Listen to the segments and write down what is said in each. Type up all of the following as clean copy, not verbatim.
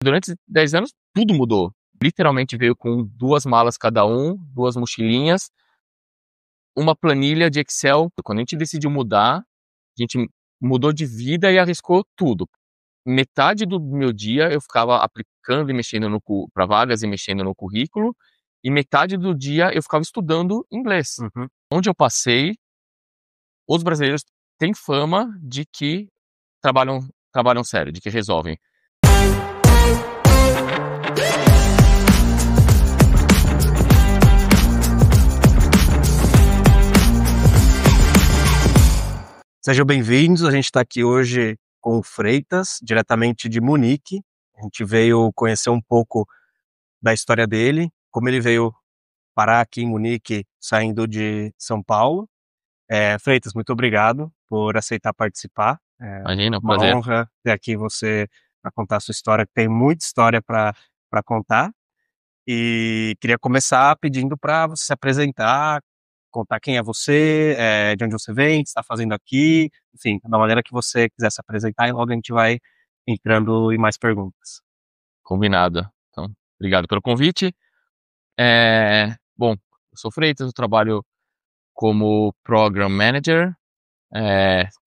durante esses 10 anos, tudo mudou. Literalmente veio com 2 malas cada um, 2 mochilinhas, uma planilha de Excel. Quando a gente decidiu mudar, a gente mudou de vida e arriscou tudo. Metade do meu dia eu ficava aplicando e mexendo para vagas e mexendo no currículo, e metade do dia eu ficava estudando inglês. Onde eu passei, os brasileiros têm fama de que trabalham sério, de que resolvem. Sejam bem-vindos, a gente está aqui hoje com o Freitas, diretamente de Munique. A gente veio conhecer um pouco da história dele, como ele veio parar aqui em Munique, saindo de São Paulo. Freitas, muito obrigado por aceitar participar. Imagina, é um Uma prazer. honra ter aqui você para contar a sua história, que tem muita história para contar. E queria começar pedindo para você se apresentar, contar quem é você, de onde você vem, o que está fazendo aqui, enfim, da maneira que você quiser se apresentar, e logo a gente vai entrando em mais perguntas. Combinado. Então, obrigado pelo convite. Bom, eu sou Freitas, eu trabalho como Program Manager,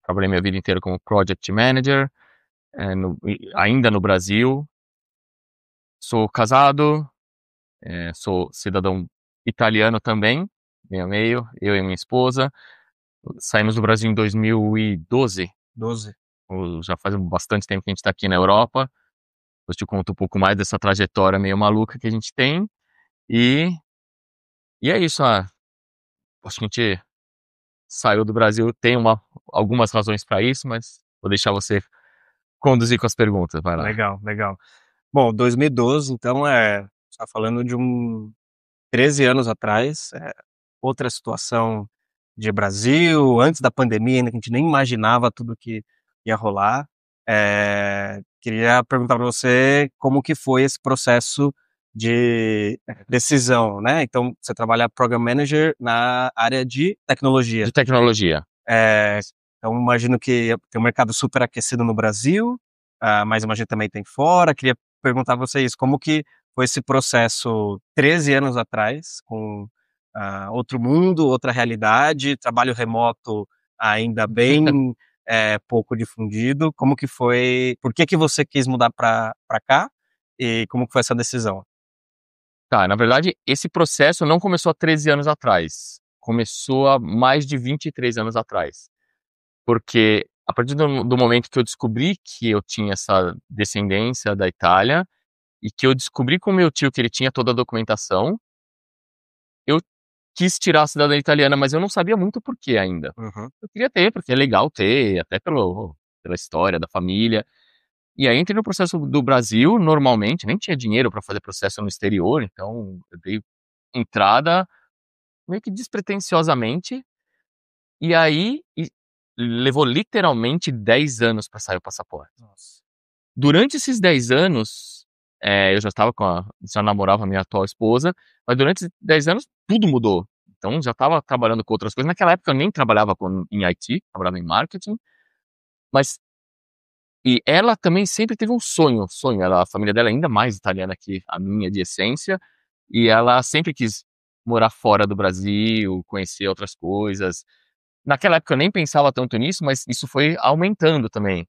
trabalhei minha vida inteira como Project Manager, ainda no Brasil. Sou casado, sou cidadão italiano também, meio a meio, eu e minha esposa. Saímos do Brasil em 2012, 12. já faz bastante tempo que a gente está aqui na Europa. Eu te conto um pouco mais dessa trajetória meio maluca que a gente tem. E é isso, acho que a gente saiu do Brasil, tem algumas razões para isso, mas vou deixar você conduzir com as perguntas, vai lá. Legal, legal. Bom, 2012, então, está falando de 13 anos atrás, outra situação de Brasil, antes da pandemia, ainda que a gente nem imaginava tudo que ia rolar. Queria perguntar para você como que foi esse processo de decisão, né? Então, você trabalha Program Manager na área de tecnologia. De tecnologia. Então, imagino que tem um mercado super aquecido no Brasil, mas imagino que também tem fora. Queria perguntar a vocês como que foi esse processo 13 anos atrás, com outro mundo, outra realidade, trabalho remoto ainda bem pouco difundido. Como que foi? Por que você quis mudar para cá? E como que foi essa decisão? Tá, na verdade, esse processo não começou há 13 anos atrás. Começou há mais de 23 anos atrás. Porque a partir do momento que eu descobri que eu tinha essa descendência da Itália, e que eu descobri com meu tio que ele tinha toda a documentação, eu quis tirar a cidadania italiana, mas eu não sabia muito por que ainda. Eu queria ter, porque é legal ter, até pela história da família. E aí entrei no processo do Brasil, normalmente, nem tinha dinheiro para fazer processo no exterior, então eu dei entrada meio que despretensiosamente, e aí levou literalmente 10 anos para sair o passaporte. Nossa. Durante esses 10 anos, eu já namorava a minha atual esposa, mas durante esses 10 anos tudo mudou. Então já estava trabalhando com outras coisas. Naquela época eu nem trabalhava em IT, trabalhava em marketing, mas e ela também sempre teve um sonho, a família dela é ainda mais italiana que a minha de essência, e ela sempre quis morar fora do Brasil, conhecer outras coisas. Naquela época eu nem pensava tanto nisso, mas isso foi aumentando também.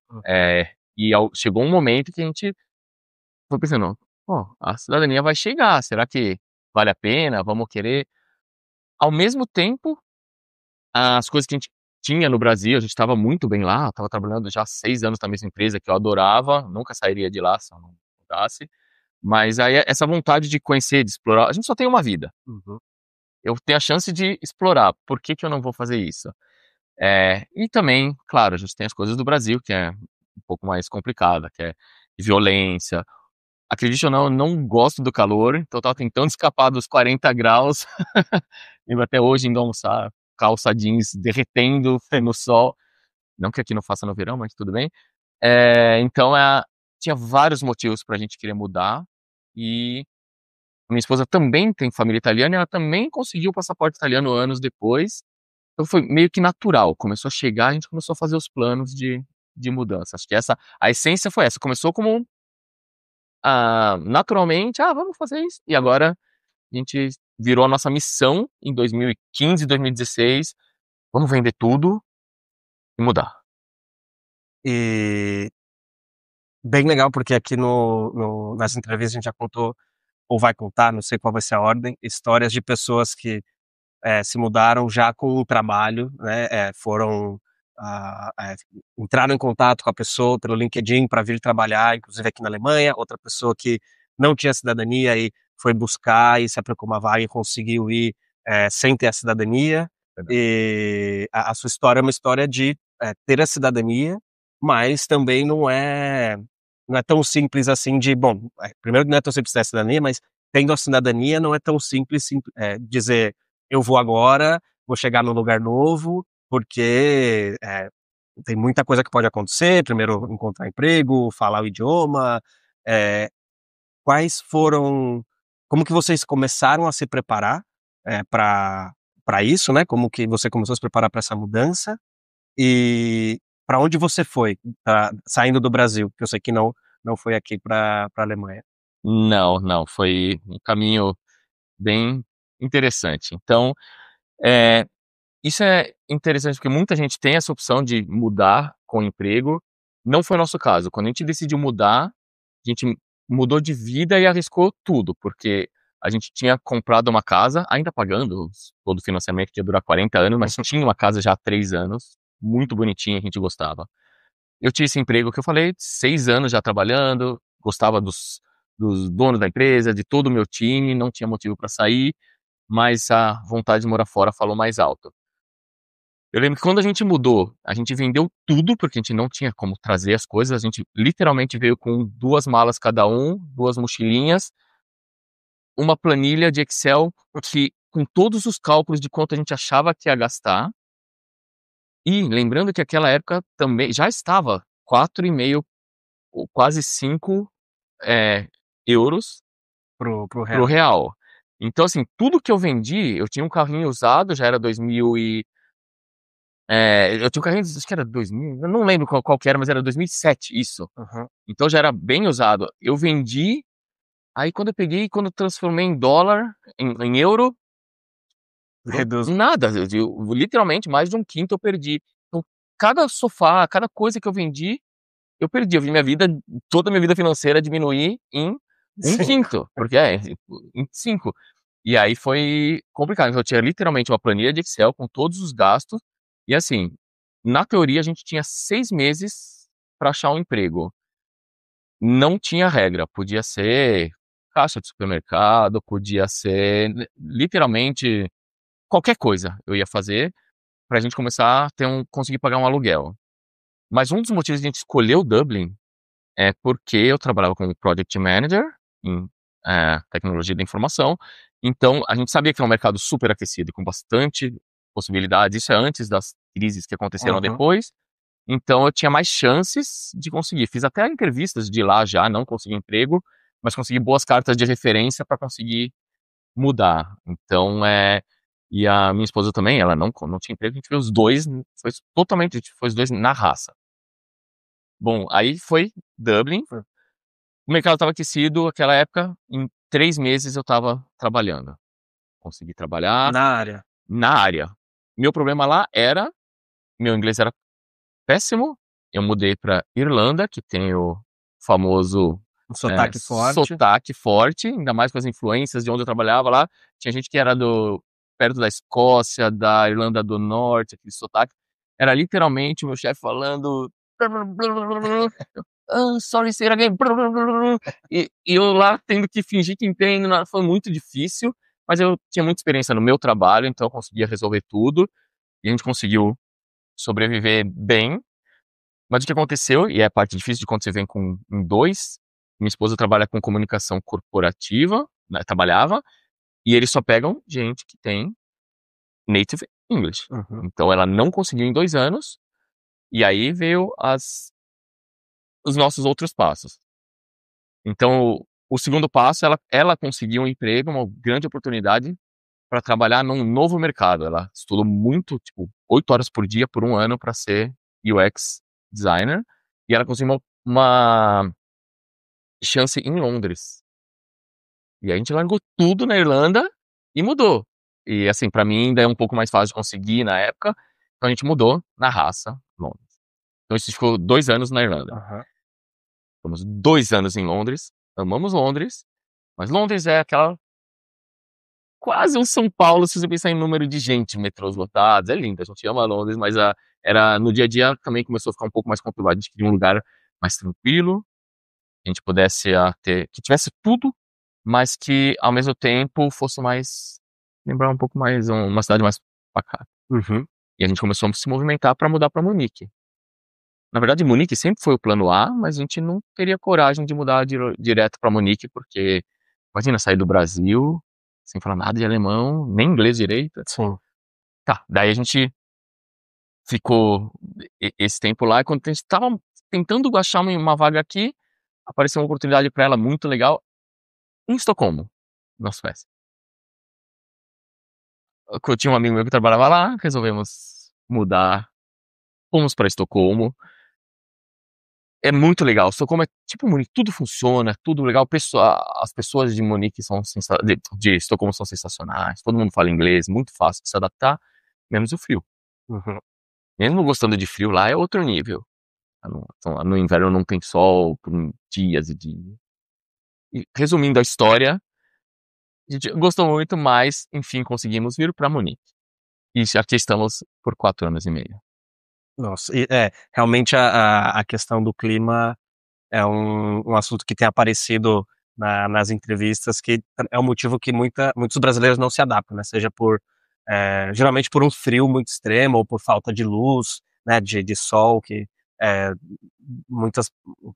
Chegou um momento que a gente foi pensando, a cidadania vai chegar, será que vale a pena? Vamos querer? Ao mesmo tempo, as coisas que a gente tinha no Brasil, a gente estava muito bem lá, estava trabalhando já há 6 anos na mesma empresa que eu adorava, nunca sairia de lá se eu não mudasse. Mas aí essa vontade de conhecer, de explorar, a gente só tem uma vida. Eu tenho a chance de explorar, por que que eu não vou fazer isso? E também, claro, a gente tem as coisas do Brasil, que é um pouco mais complicada, que é violência. Acredite ou não, eu não gosto do calor, então eu tava tentando escapar dos 40 graus. Lembro até hoje indo almoçar, calça jeans derretendo no sol. Não que aqui não faça no verão, mas tudo bem. Então tinha vários motivos pra gente querer mudar. E minha esposa também tem família italiana e ela também conseguiu o passaporte italiano anos depois. Então foi meio que natural. Começou a chegar, a gente começou a fazer os planos de mudança. Acho que a essência foi essa. Começou como naturalmente, vamos fazer isso. E agora a gente virou a nossa missão em 2015, 2016, vamos vender tudo e mudar. E bem legal, porque aqui nas entrevistas a gente já contou, ou vai contar, não sei qual vai ser a ordem, histórias de pessoas que se mudaram já com um trabalho, né, foram, entraram em contato com a pessoa pelo LinkedIn para vir trabalhar, inclusive aqui na Alemanha, outra pessoa que não tinha cidadania e foi buscar e se aplicou uma vaga e conseguiu ir, sem ter a cidadania. Verdade. E a sua história é uma história de, ter a cidadania, mas também não é tão simples assim de bom, primeiro não é tão simples ter a cidadania, mas tendo a cidadania não é tão simples dizer: "Eu vou agora, vou chegar num lugar novo", porque, tem muita coisa que pode acontecer, primeiro encontrar emprego, falar o idioma, eh, quais foram como que vocês começaram a se preparar, pra isso, né, como que você começou a se preparar pra essa mudança, e pra onde você foi, saindo do Brasil? Que eu sei que não foi aqui pra Alemanha. Não, não, foi um caminho bem interessante. Então, eh, isso é interessante porque muita gente tem essa opção de mudar com o emprego. Não foi o nosso caso. Quando a gente decidiu mudar, a gente mudou de vida e arriscou tudo, porque a gente tinha comprado uma casa, ainda pagando todo o financiamento que ia durar 40 anos, mas tinha uma casa já há 3 anos, muito bonitinha, a gente gostava. Eu tinha esse emprego que eu falei, 6 anos já trabalhando, gostava dos donos da empresa, de todo o meu time, não tinha motivo para sair, mas a vontade de morar fora falou mais alto. Eu lembro que quando a gente mudou, a gente vendeu tudo, porque a gente não tinha como trazer as coisas, a gente literalmente veio com 2 malas cada um, 2 mochilinhas, uma planilha de Excel que com todos os cálculos de quanto a gente achava que ia gastar, e lembrando que aquela época também já estava 4,5 ou quase 5 euros Pro para o real. real. Então, assim, tudo que eu vendi, eu tinha um carrinho usado, já era 2000 e eu tinha um carrinho, acho que era 2000, eu não lembro qual que era, mas era 2007, isso. Aham. Então já era bem usado. Eu vendi, aí quando eu transformei em dólar, em euro, virou Reduz nada, literalmente mais de um quinto eu perdi. Então, cada sofá, cada coisa que eu vendi, eu perdi. Eu vi toda a minha vida financeira diminuir em um sim. quinto, porque em 5. E aí foi complicado. Então eu tinha literalmente uma planilha de Excel com todos os gastos, e assim, na teoria a gente tinha 6 meses para achar um emprego. Não tinha regra, podia ser caixa de supermercado, podia ser literalmente qualquer coisa eu ia fazer pra gente começar a conseguir pagar um aluguel. Mas um dos motivos de a gente escolheu Dublin é porque eu trabalhava como Project Manager em, tecnologia da informação, então a gente sabia que é um mercado super aquecido e com bastante possibilidades, isso é antes das crises que aconteceram Uhum. depois, então eu tinha mais chances de conseguir. Fiz até entrevistas de lá já, não consegui emprego, mas consegui boas cartas de referência para conseguir mudar. Então, e a minha esposa também, ela não tinha emprego, a gente fez os 2, a gente foi os 2 na raça. Bom, aí foi Dublin. Foi O mercado estava aquecido, aquela época, em 3 meses eu estava trabalhando. Consegui trabalhar na área. na área. Meu problema lá era, meu inglês era péssimo, eu mudei para Irlanda, que tem o famoso, Um sotaque forte. sotaque forte, ainda mais com as influências de onde eu trabalhava lá, tinha gente que era perto da Escócia, da Irlanda do Norte, aquele sotaque, era literalmente o meu chefe falando sorry say it again. E eu lá tendo que fingir que entendo, foi muito difícil, mas eu tinha muita experiência no meu trabalho, então eu conseguia resolver tudo, e a gente conseguiu sobreviver bem. Mas o que aconteceu, e é a parte difícil de quando você vem em dois, minha esposa trabalha com comunicação corporativa, né, trabalhava, e eles só pegam gente que tem native English. Uhum. Então ela não conseguiu em 2 anos, e aí veio os nossos outros passos. Então, o segundo passo, ela conseguiu um emprego, uma grande oportunidade para trabalhar num novo mercado. Ela estudou muito, tipo, 8 horas por dia por 1 ano para ser UX designer, e ela conseguiu chance em Londres. E a gente largou tudo na Irlanda e mudou. E assim, pra mim ainda é um pouco mais fácil de conseguir na época, então a gente mudou na raça, Londres. Então a gente ficou 2 anos na Irlanda. Aham. Ficamos 2 anos em Londres, amamos Londres, mas Londres é aquela quase um São Paulo se você pensar em número de gente, metrôs lotados, é lindo, a gente ama Londres, mas era no dia a dia também começou a ficar um pouco mais conturbado, a gente queria um lugar mais tranquilo, que a gente pudesse que tivesse tudo, mas que ao mesmo tempo fosse mais, lembrar um pouco mais, uma cidade mais pacata. Uhum. E a gente começou a se movimentar para mudar para Munique. Na verdade, Munique sempre foi o plano A, mas a gente não teria coragem de mudar direto para Munique, porque imagina sair do Brasil sem falar nada de alemão, nem inglês direito. Sim. Tá, daí a gente ficou esse tempo lá, e quando a gente estava tentando achar uma vaga aqui, apareceu uma oportunidade para ela muito legal em Estocolmo, na Suécia. Eu tinha um amigo meu que trabalhava lá, resolvemos mudar, fomos para Estocolmo. É muito legal. Estocolmo é tipo Munique, tudo funciona, tudo legal. As pessoas de Munique de Estocolmo são sensacionais. Todo mundo fala inglês, muito fácil de se adaptar, menos o frio. Uhum. Mesmo gostando de frio lá é outro nível. No inverno não tem sol por dias e dias. E, resumindo a história, a gente gostou muito, mas enfim conseguimos vir para Munique. E aqui estamos por 4 anos e meio. Nossa, realmente a questão do clima é um assunto que tem aparecido nas entrevistas, que é um motivo que muitos brasileiros não se adaptam, né, seja geralmente por um frio muito extremo ou por falta de luz, né, de sol que, eh, muitas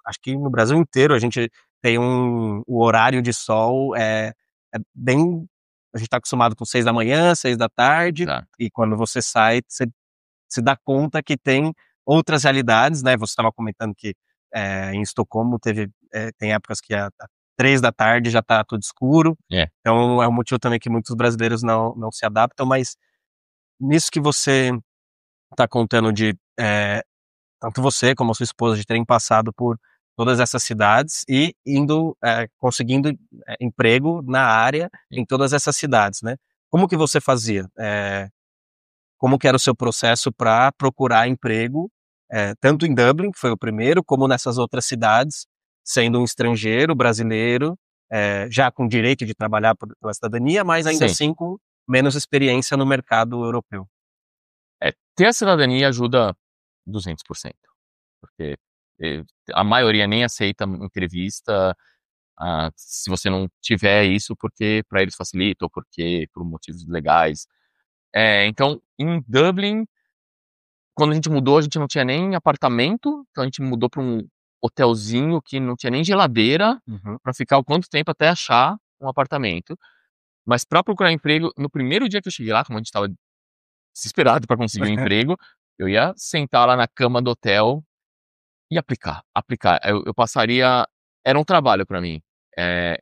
acho que no Brasil inteiro a gente tem o horário de sol é bem a gente está acostumado com 6 da manhã, 6 da tarde, Tá? e quando você sai, você se dá conta que tem outras realidades, né, você estava comentando que, em Estocolmo tem épocas que a 3 da tarde já está tudo escuro, É. então é um motivo também que muitos brasileiros não se adaptam, mas nisso que você está contando tanto você como a sua esposa de terem passado por todas essas cidades e conseguindo, emprego na área em todas essas cidades, né. Como que você fazia? Como que era o seu processo para procurar emprego, tanto em Dublin, que foi o primeiro, como nessas outras cidades, sendo um estrangeiro, brasileiro, já com direito de trabalhar pela cidadania, mas ainda Sim. assim com menos experiência no mercado europeu? Ter a cidadania ajuda 200%, porque, eh, a maioria nem aceita entrevista, se você não tiver isso, porque para eles facilita ou porque por motivos legais. Então, em Dublin, quando a gente mudou, a gente não tinha nem apartamento, então a gente mudou para um hotelzinho que não tinha nem geladeira, Uhum. para ficar o quanto tempo até achar um apartamento. Mas para procurar emprego, no primeiro dia que eu cheguei lá, como a gente estava desesperado para conseguir um emprego, eu ia sentar lá na cama do hotel e aplicar. Eu passaria, era um trabalho para mim. Eh,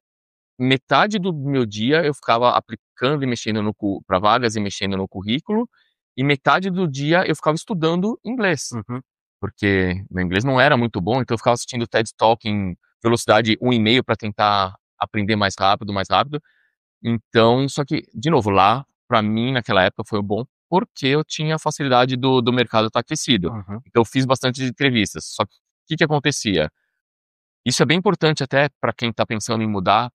Metade do meu dia eu ficava aplicando e mexendo para vagas e mexendo no currículo, e metade do dia eu ficava estudando inglês, Uhum. porque meu inglês não era muito bom, então eu ficava assistindo TED Talk em velocidade 1,5 para tentar aprender mais rápido, mais rápido. Então, só que, de novo, lá, pra mim, naquela época, foi bom, porque eu tinha a facilidade do mercado estar aquecido. Uhum. Então eu fiz bastante entrevistas. Só que, o que que acontecia? Isso é bem importante até para quem tá pensando em mudar.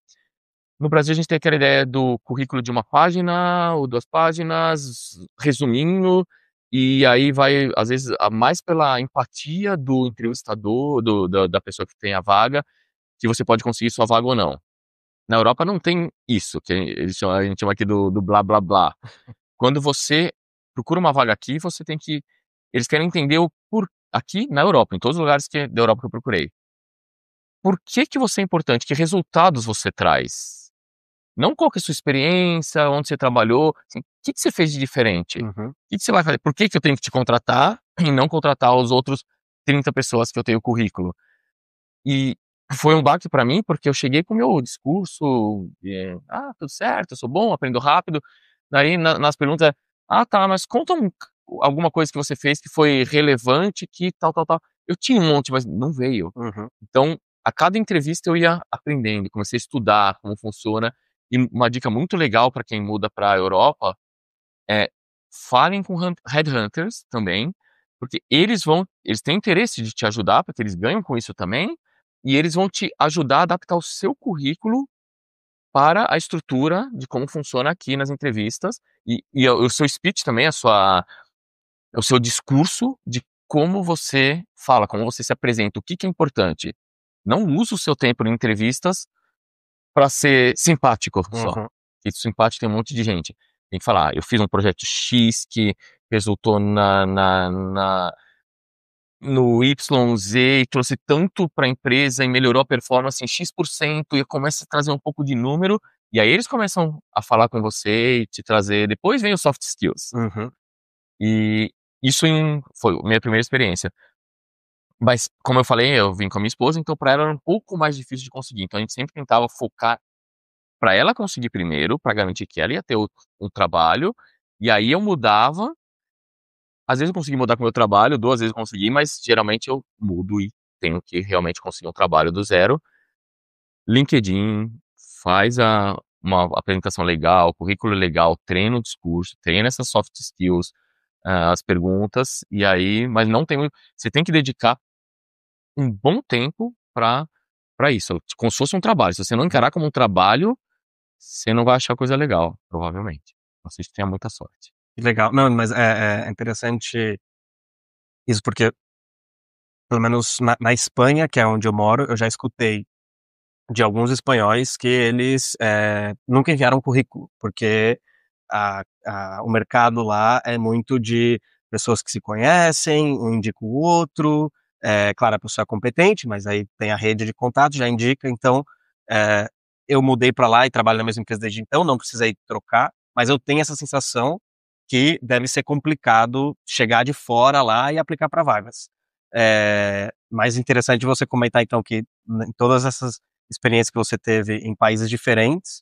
No Brasil, a gente tem aquela ideia do currículo de 1 página ou 2 páginas, resuminho, e aí vai, às vezes, mais pela empatia do entrevistador, da pessoa que tem a vaga, que você pode conseguir sua vaga ou não. Na Europa não tem isso, que a gente chama aqui do blá blá blá. Quando você procura uma vaga aqui, você tem que, eles querem entender aqui na Europa, em todos os lugares da Europa que eu procurei. Por que que você é importante? Que resultados você traz? Não qual que é a sua experiência, onde você trabalhou, assim, o que que você fez de diferente? O Uhum. que que você vai fazer? Por que que eu tenho que te contratar e não contratar os outros 30 pessoas que eu tenho currículo? E foi um baque pra mim, porque eu cheguei com o meu discurso, tudo certo, eu sou bom, aprendo rápido. Daí nas perguntas tá, mas conta alguma coisa que você fez que foi relevante, que tal, tal, tal. Eu tinha um monte, mas não veio. Uhum. Então, a cada entrevista eu ia aprendendo, comecei a estudar como funciona. E uma dica muito legal para quem muda para a Europa é falem com headhunters também, porque eles têm interesse de te ajudar, porque eles ganham com isso também, e eles vão te ajudar a adaptar o seu currículo para a estrutura de como funciona aqui nas entrevistas e o seu speech também, o seu discurso de como você fala, como você se apresenta, o que que é importante. Não use o seu tempo em entrevistas para ser simpático só. Uhum. E simpático tem um monte de gente. Tem que falar, eu fiz um projeto X que resultou no YZ e trouxe tanto para a empresa e melhorou a performance em X% e começa a trazer um pouco de número, e aí eles começam a falar com você e te trazer. Depois vem os soft skills. Uhum. E isso foi a minha primeira experiência. Mas, como eu falei, eu vim com a minha esposa, então para ela era um pouco mais difícil de conseguir. Então a gente sempre tentava focar para ela conseguir primeiro, para garantir que ela ia ter o trabalho, e aí eu mudava. Às vezes eu consegui mudar com o meu trabalho, 2 vezes eu consegui, mas geralmente eu mudo e tenho que realmente conseguir um trabalho do zero. LinkedIn, faz uma apresentação legal, currículo legal, treina o discurso, treina essas soft skills, as perguntas, e aí, mas não tem, você tem que dedicar um bom tempo para isso, como se fosse um trabalho. Se você não encarar como um trabalho, você não vai achar coisa legal, provavelmente. Não sei se tenha muita sorte. Que legal. Não, mas é interessante isso, porque pelo menos na Espanha, que é onde eu moro, eu já escutei de alguns espanhóis que eles, nunca enviaram currículo, porque o mercado lá é muito de pessoas que se conhecem, um indica o outro, claro, a pessoa é competente, mas aí tem a rede de contatos, já indica, então, eh, eu mudei para lá e trabalho na mesma empresa desde então, não precisei trocar, mas eu tenho essa sensação que deve ser complicado chegar de fora lá e aplicar para vagas. Mais interessante você comentar então que em todas essas experiências que você teve em países diferentes,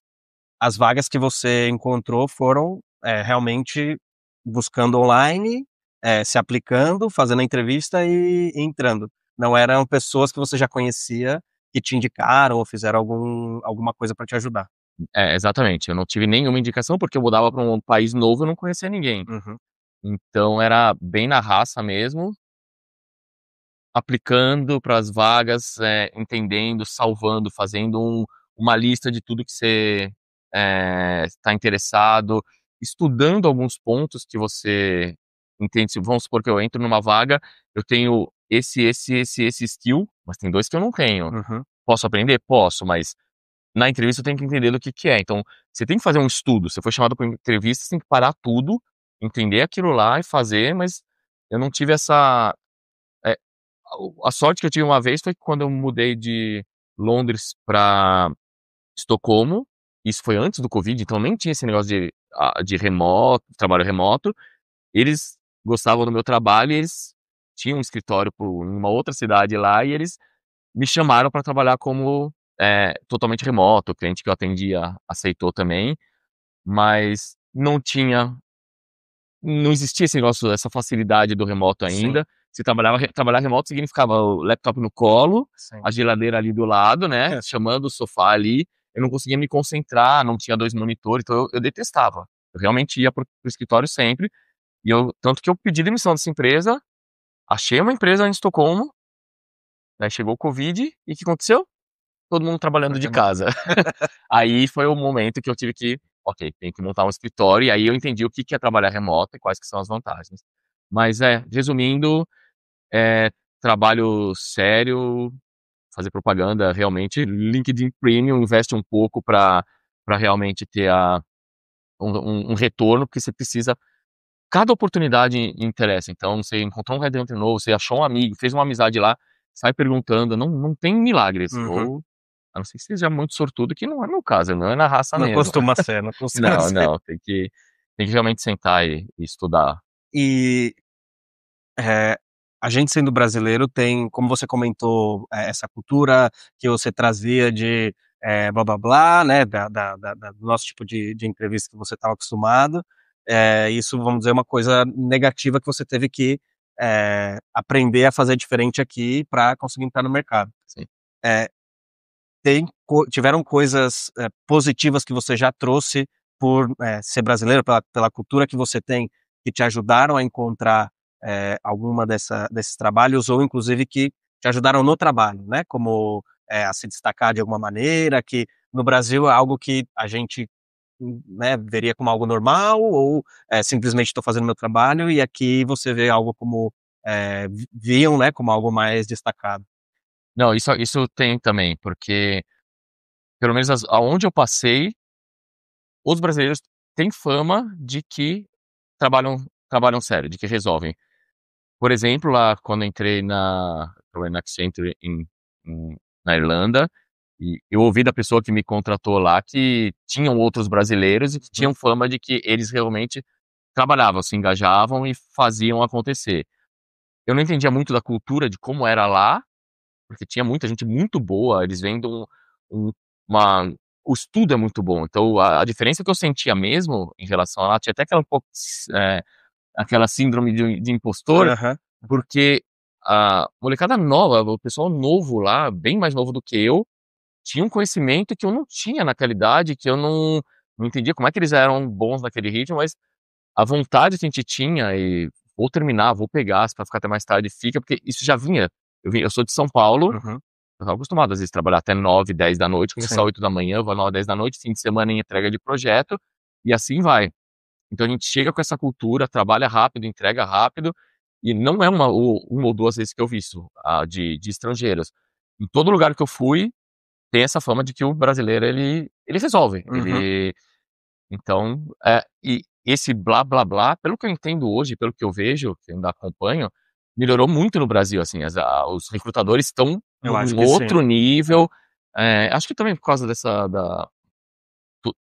as vagas que você encontrou foram, realmente buscando online, se aplicando, fazendo a entrevista e entrando. Não eram pessoas que você já conhecia que te indicaram ou fizeram alguma coisa para te ajudar. É, exatamente. Eu não tive nenhuma indicação, porque eu mudava para um país novo e eu não conhecia ninguém. Uhum. Então era bem na raça mesmo, aplicando para as vagas, entendendo, salvando, fazendo uma lista de tudo que você está interessado, estudando alguns pontos que você entende. Vamos supor que eu entro numa vaga, eu tenho esse skill, mas tem 2 que eu não tenho. Uhum. Posso aprender? Posso, mas na entrevista eu tenho que entender do que é. Então, você tem que fazer um estudo. Você foi chamado para entrevista, você tem que parar tudo, entender aquilo lá e fazer, mas eu não tive essa. é, a sorte que eu tive uma vez foi que quando eu mudei de Londres para Estocolmo, isso foi antes do Covid, então nem tinha esse negócio de remoto, trabalho remoto. Eles gostavam do meu trabalho e eles tinham um escritório em uma outra cidade lá e eles me chamaram para trabalhar como totalmente remoto. O cliente que eu atendia aceitou também, mas não existia esse negócio, essa facilidade do remoto Sim, ainda. Se trabalhar remoto significava o laptop no colo, sim. a geladeira ali do lado, né, É, chamando o sofá ali. Eu não conseguia me concentrar, não tinha 2 monitores, então eu detestava. Eu realmente ia pro escritório sempre, e tanto que eu pedi demissão dessa empresa, achei uma empresa em Estocolmo, aí chegou o Covid, e o que aconteceu? Todo mundo trabalhando foi de remoto. casa. Aí foi o momento que eu tive que, ok, tem que montar um escritório, e aí eu entendi o que que é trabalhar remoto e quais que são as vantagens. Mas resumindo, é trabalho sério, fazer propaganda realmente, LinkedIn Premium, investe um pouco para realmente ter um retorno, porque você precisa, cada oportunidade interessa. Então, você encontrou um headhunter novo, você achou um amigo, fez uma amizade lá, sai perguntando, não tem milagres. Uhum. Ou, a não ser que seja muito sortudo, que não é meu caso, não é na raça Não mesmo. costuma ser, não costuma Não, ser. não, tem que realmente sentar e estudar. E Eh, a gente sendo brasileiro tem, como você comentou, essa cultura que você trazia de, blá-blá-blá, né, do nosso tipo de entrevista que você estava acostumado, isso, vamos dizer, é uma coisa negativa que você teve que, aprender a fazer diferente aqui para conseguir entrar no mercado. Sim. tiveram coisas, positivas que você já trouxe por, ser brasileiro, pela cultura que você tem, que te ajudaram a encontrar, alguma desses trabalhos ou inclusive que te ajudaram no trabalho, né, como, a se destacar de alguma maneira, que no Brasil é algo que a gente, né, veria como algo normal ou, simplesmente estou fazendo meu trabalho e aqui você vê algo como, viam, né, como algo mais destacado. Não, isso tem também, porque pelo menos aonde eu passei, os brasileiros têm fama de que trabalham sério, de que resolvem. Por exemplo, lá quando trabalhei na Accenture na Irlanda, e eu ouvi da pessoa que me contratou lá que tinham outros brasileiros e que Uhum, tinham fama de que eles realmente trabalhavam, se engajavam e faziam acontecer. Eu não entendia muito da cultura de como era lá, porque tinha muita gente muito boa, eles vêm de um uma o estudo é muito bom, então a diferença que eu sentia mesmo em relação a lá, tinha até aquela um pouco, aquela síndrome de impostor, aham, porque a molecada nova, o pessoal novo lá, bem mais novo do que eu, tinha um conhecimento que eu não tinha naquela idade, que eu não entendia como é que eles eram bons naquele ritmo, mas a vontade que a gente tinha e vou terminar, vou pegar, se pra ficar até mais tarde, fica, porque isso já vinha. Eu sou de São Paulo, uhum, eu estava acostumado às vezes trabalhar até 9, 10 da noite, começar sim, 8 da manhã, vou 9, 10 da noite, fim de semana em entrega de projeto, e assim vai. Então a gente chega com essa cultura, trabalha rápido, entrega rápido, e não é uma ou duas vezes que eu vi isso, de estrangeiros. Em todo lugar que eu fui, tem essa fama de que o brasileiro ele resolve, uhum, então, e esse blá blá blá, pelo que eu entendo hoje, pelo que eu vejo, que eu ainda acompanho, melhorou muito no Brasil, assim, os recrutadores estão eu acho num que sim. outro nível, acho que também por causa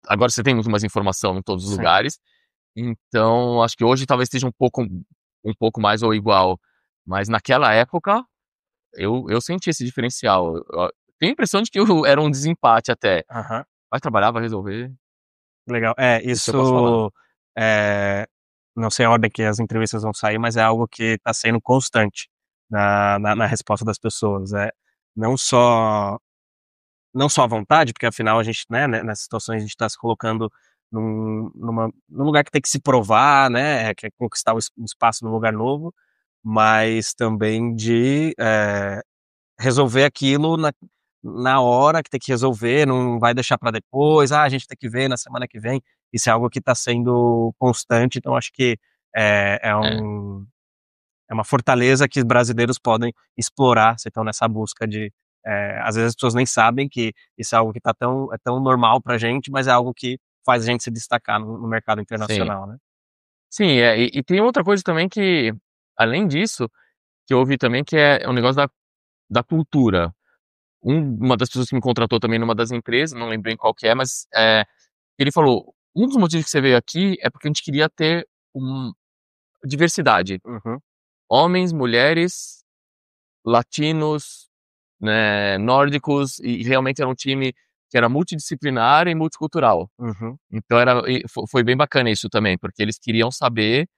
agora você tem muito mais informação em todos os Sim. lugares, então acho que hoje talvez esteja um pouco mais ou igual, mas naquela época eu senti esse diferencial. Eu tenho a impressão de que era um desempate até. Aham. Vai trabalhar, vai resolver, Legal. isso eu posso falar. Eh, não sei a ordem que as entrevistas vão sair, mas é algo que está sendo constante na resposta das pessoas. Não só não só a vontade, porque afinal a gente, né, nessas situações a gente está se colocando num lugar que tem que se provar, né, quer conquistar um espaço num lugar novo, mas também de, resolver aquilo na hora que tem que resolver, não vai deixar para depois, "Ah, a gente tem que ver na semana que vem", isso é algo que está sendo constante, então acho que é É, é uma fortaleza que os brasileiros podem explorar se estão nessa busca de, às vezes as pessoas nem sabem que isso é algo que é tão normal pra gente, mas é algo que faz a gente se destacar no mercado sim. internacional, né. Sim, e tem outra coisa também que, além disso, que eu ouvi também que é o negócio da cultura. Uma das pessoas que me contratou também numa das empresas, não lembro bem qual que é, mas, ele falou: "Um dos motivos que você veio aqui é porque a gente queria ter diversidade, Uhum, homens, mulheres, latinos, né, nórdicos", e realmente era um time que era multidisciplinar e multicultural. uhum, Então foi bem bacana isso também, porque eles queriam saber,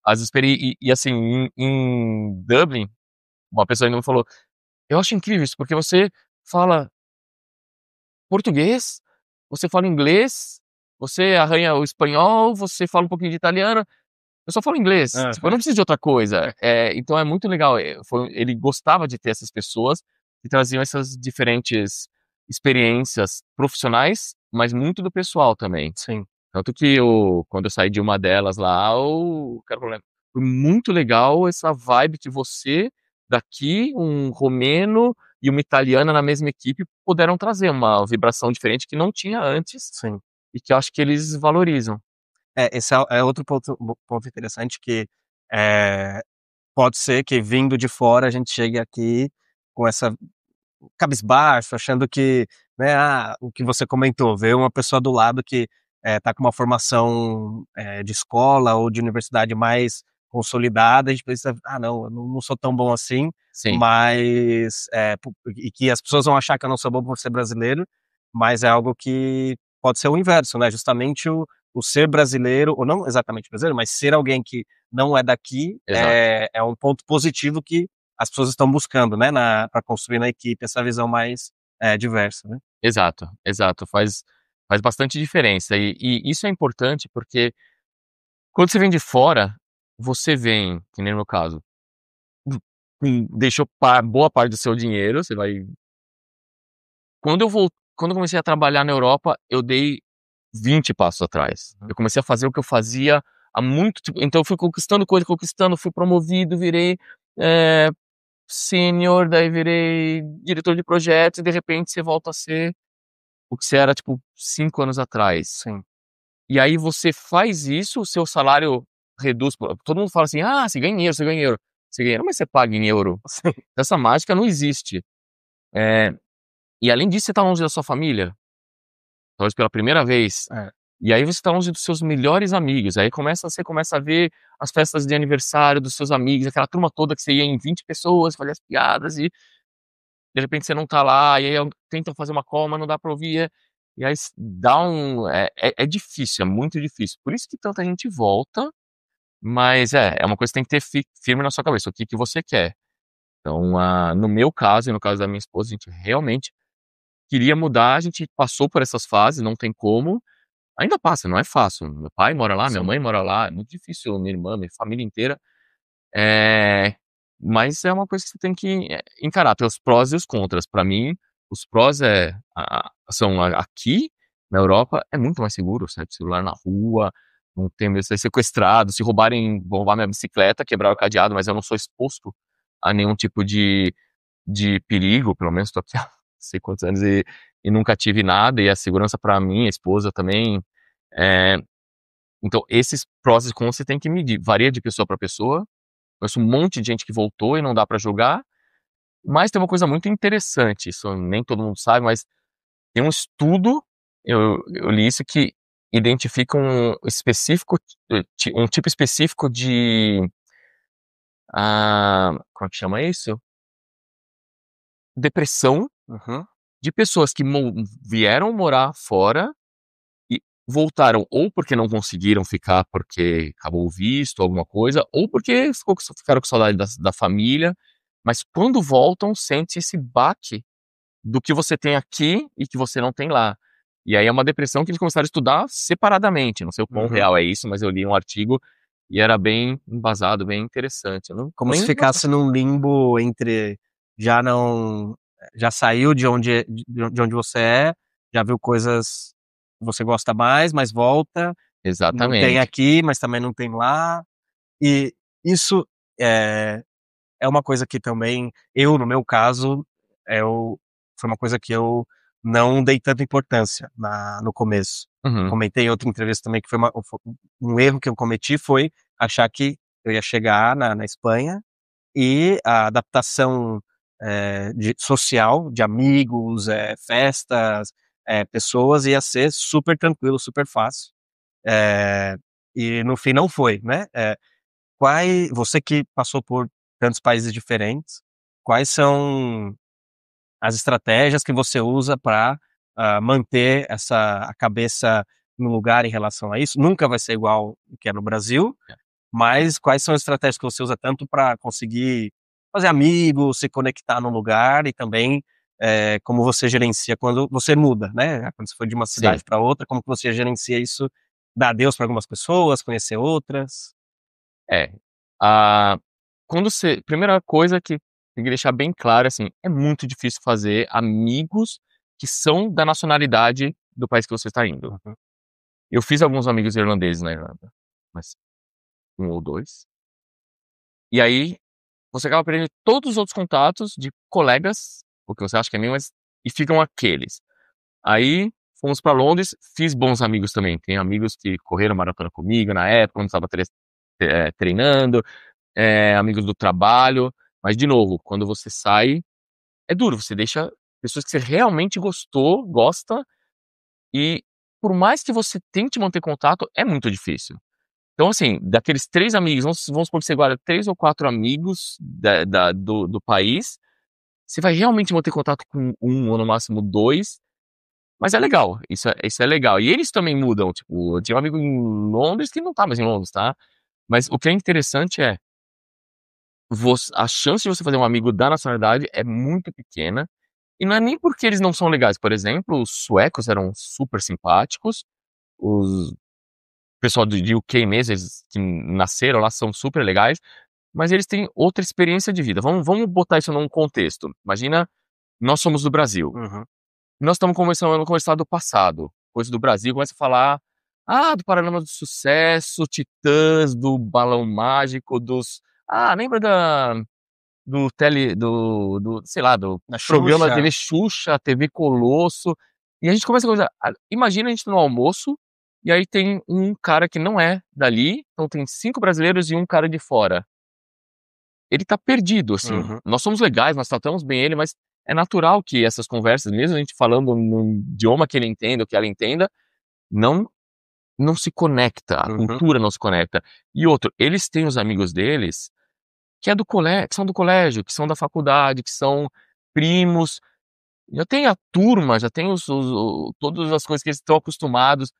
as experi e assim, em Dublin, uma pessoa ainda me falou: "Eu acho incrível isso, porque você fala português, você fala inglês, você arranha o espanhol, você fala um pouquinho de italiano, eu só falo inglês, tipo, eu aham, não preciso de outra coisa". Então é muito legal, ele gostava de ter essas pessoas que traziam essas diferentes experiências profissionais, mas muito do pessoal também. sim. Tanto que quando eu saí de uma delas lá, o cara falou: "Foi muito legal essa vibe que você, daqui, um romeno e uma italiana na mesma equipe puderam trazer uma vibração diferente que não tinha antes, Sim. e que eu acho que eles valorizam". Esse é outro ponto interessante que, eh, pode ser que vindo de fora a gente chegue aqui com essa cabisbaixo, achando que, né, o que você comentou, ver uma pessoa do lado que, tá com uma formação, de escola ou de universidade mais consolidada, a gente pensa: "Ah não, eu não sou tão bom assim", Sim, mas, e que as pessoas vão achar que eu não sou bom por ser brasileiro, mas é algo que pode ser o inverso, né, justamente o ser brasileiro, ou não exatamente brasileiro, mas ser alguém que não é daqui, exato. é um ponto positivo que as pessoas estão buscando, né, para construir na equipe essa visão mais diversa, né? Exato, exato. Faz bastante diferença. E isso é importante porque quando você vem de fora, você vem, que nem no meu caso, deixou boa parte do seu dinheiro, você vai. Quando eu comecei a trabalhar na Europa, eu dei 20 passos atrás. Uhum. Eu comecei a fazer o que eu fazia há muito tempo. Então eu fui conquistando coisa, conquistando, fui promovido, virei eh, sênior, daí virei diretor de projetos e de repente você volta a ser o que você era, tipo, 5 anos atrás. Sim. E aí você faz isso, o seu salário reduz. Todo mundo fala assim: ah, você ganha em euro, você ganha em euro. Você ganha em euro, mas você paga em euro. Sim. Essa mágica não existe. Eh, e além disso, você tá longe da sua família, talvez pela primeira vez. É. E aí você tá longe dos seus melhores amigos. Aí você começa a ver as festas de aniversário dos seus amigos, aquela turma toda que você ia em 20 pessoas, fazia as piadas e de repente você não tá lá, e aí tentam fazer uma call, mas não dá pra ouvir. E aí dá é difícil, é muito difícil. Por isso que tanta gente volta, mas é uma coisa que tem que ter firme na sua cabeça, o que que você quer. Então, no meu caso e no caso da minha esposa, a gente realmente queria mudar, a gente passou por essas fases, não tem como. Ainda passa, não é fácil. Meu pai mora lá, minha Sim. mãe mora lá, é muito difícil, minha irmã, minha família inteira. Eh, mas é uma coisa que você tem que, encarar, tem os prós e os contras. Pra mim, os prós são aqui na Europa é muito mais seguro, você leva o celular na rua, não tem medo de ser sequestrado, se roubarem, vão roubar minha bicicleta, quebrar o cadeado, mas eu não sou exposto a nenhum tipo de perigo, pelo menos tô aqui há não sei quantos anos e nunca tive nada, e a segurança pra minha esposa também. eh, então esses prós e contras você tem que medir, varia de pessoa pra pessoa. Conheço um monte de gente que voltou e não dá pra julgar, mas tem uma coisa muito interessante, isso nem todo mundo sabe, mas tem um estudo, eu li isso, que identifica um tipo específico de, como é que chama isso? Depressão Uhum. de pessoas que vieram morar fora e voltaram ou porque não conseguiram ficar porque acabou o visto, alguma coisa, ou porque ficaram com saudade da família, mas quando voltam sente esse baque do que você tem aqui e que você não tem lá. E aí é uma depressão que eles começaram a estudar separadamente, não sei o quão Uhum. real é isso, mas eu li um artigo e era bem embasado, bem interessante. Eu não Como se nem nossa, ficasse num limbo entre já não já saiu de onde você é, já viu coisas que você gosta mais, mas volta, não tem exatamente. aqui, mas também não tem lá. E isso é é uma coisa que também eu, no meu caso, foi uma coisa que eu não dei tanta importância no começo. Uhum, Comentei em outra entrevista também que foi um erro que eu cometi, foi achar que eu ia chegar na Espanha e a adaptação, social, de amigos, festas, pessoas, ia ser super tranquilo, super fácil. Eh, e no fim não foi, né. Você que passou por tantos países diferentes, quais são as estratégias que você usa para manter a cabeça no lugar em relação a isso? Nunca vai ser igual o que é no Brasil, mas quais são as estratégias que você usa tanto para conseguir fazer amigos, se conectar no lugar e também, como você gerencia quando você muda, né, quando você foi de uma sim. cidade para outra, como que você gerencia isso? Dar adeus para algumas pessoas, conhecer outras? É. Ah, primeira coisa que tem que deixar bem claro, assim, é muito difícil fazer amigos que são da nacionalidade do país que você está indo. Uhum. Eu fiz alguns amigos irlandeses na Irlanda, mas um ou 2. E aí, você acaba perdendo todos os outros contatos de colegas, porque você acha que é amigo, mas e ficam aqueles. Aí, fomos pra Londres, fiz bons amigos também. Tenho amigos que correram maratona comigo na época, quando estava treinando, amigos do trabalho. Mas, de novo, quando você sai, é duro, você deixa pessoas que você realmente gosta, e por mais que você tente manter contato, é muito difícil. Então, assim, daqueles 3 amigos, vamos supor que você guarda 3 ou 4 amigos do país, você vai realmente manter contato com um ou no máximo 2, mas é legal, isso é legal. E eles também mudam, tipo, eu tinha um amigo em Londres que não tá mais em Londres, tá. Mas o que é interessante é, a chance de você fazer um amigo da nacionalidade é muito pequena, e não é nem porque eles não são legais. Por exemplo, os suecos eram super simpáticos, os pessoal de UK mesmo, eles que nasceram lá são super legais, mas eles têm outra experiência de vida. Vamos botar isso num contexto. Imagina, nós somos do Brasil. Uhum. Nós estamos começando a conversar do passado, coisa do Brasil, começa a falar, do Paralamas do Sucesso, Titãs, do Balão Mágico, lembra sei lá, do Da programa da Xuxa. TV Xuxa, TV Colosso, e a gente começa a conversar, imagina a gente no almoço, e aí tem um cara que não é dali, então tem 5 brasileiros e um cara de fora. Ele tá perdido, assim. Uhum. Nós somos legais, nós tratamos bem ele, mas é natural que essas conversas, mesmo a gente falando num idioma que ele entenda ou que ela entenda, não não se conecta, a Uhum. cultura não se conecta. E outro, eles têm os amigos deles que são do colégio, que são da faculdade, que são primos, já tem a turma, já tem todas as coisas que eles estão acostumados.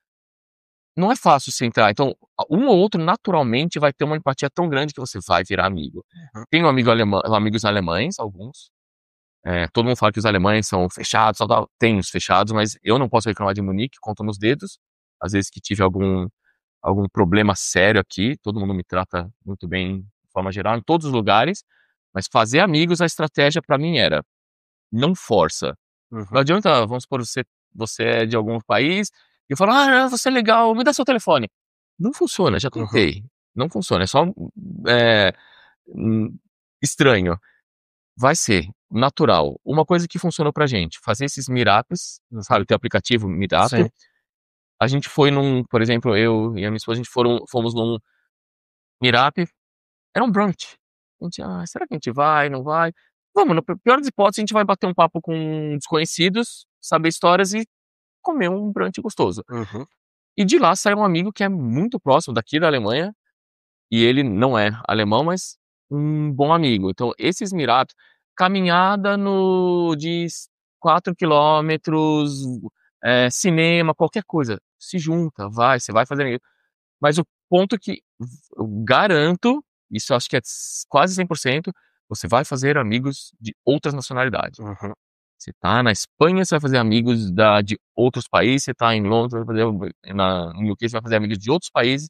Não é fácil se entrar, então, um ou outro naturalmente vai ter uma empatia tão grande que você vai virar amigo. Uhum. Tenho amigos alemães, alguns, todo mundo fala que os alemães são fechados, tal, tal. Tem os fechados, mas eu não posso reclamar de Munique, conto nos dedos. Às vezes que tive algum problema sério aqui, todo mundo me trata muito bem, de forma geral, em todos os lugares. Mas fazer amigos, a estratégia pra mim era, não força. Não Uhum. adianta, vamos supor, você é de algum país, e eu falo, você é legal, me dá seu telefone. Não funciona, já Uhum. tentei. Não funciona, é só é, estranho. Vai ser natural. Uma coisa que funcionou pra gente, fazer esses meetups, sabe, Uhum. tem o aplicativo Meetup. Sim. A gente foi por exemplo, eu e a minha esposa, a gente fomos num meetup, era um brunch. A gente: será que a gente vai, não vai?" Vamos, na pior das hipóteses, a gente vai bater um papo com desconhecidos, saber histórias e comer um brunch gostoso. Uhum. E de lá saiu um amigo que é muito próximo daqui da Alemanha, e ele não é alemão, mas um bom amigo. Então, esses meetups, caminhada de 4 quilômetros, cinema, qualquer coisa, se junta, você vai fazer amigo. Mas o ponto que eu garanto, isso eu acho que é quase 100%, você vai fazer amigos de outras nacionalidades. Uhum. Você tá na Espanha, você vai fazer amigos de outros países, você tá em Londres, vai fazer, no UK, você vai fazer amigos de outros países.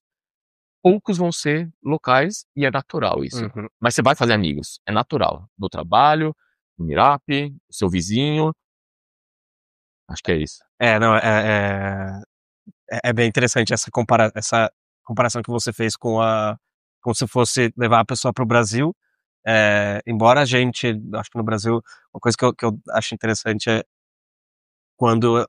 Poucos vão ser locais e é natural isso. Uhum. Mas você vai fazer amigos, é natural. No trabalho, no meetup, seu vizinho. Acho que é isso. Não, é bem interessante essa comparação que você fez como se fosse levar a pessoa para o Brasil, embora a gente acho que no Brasil, uma coisa que eu acho interessante é quando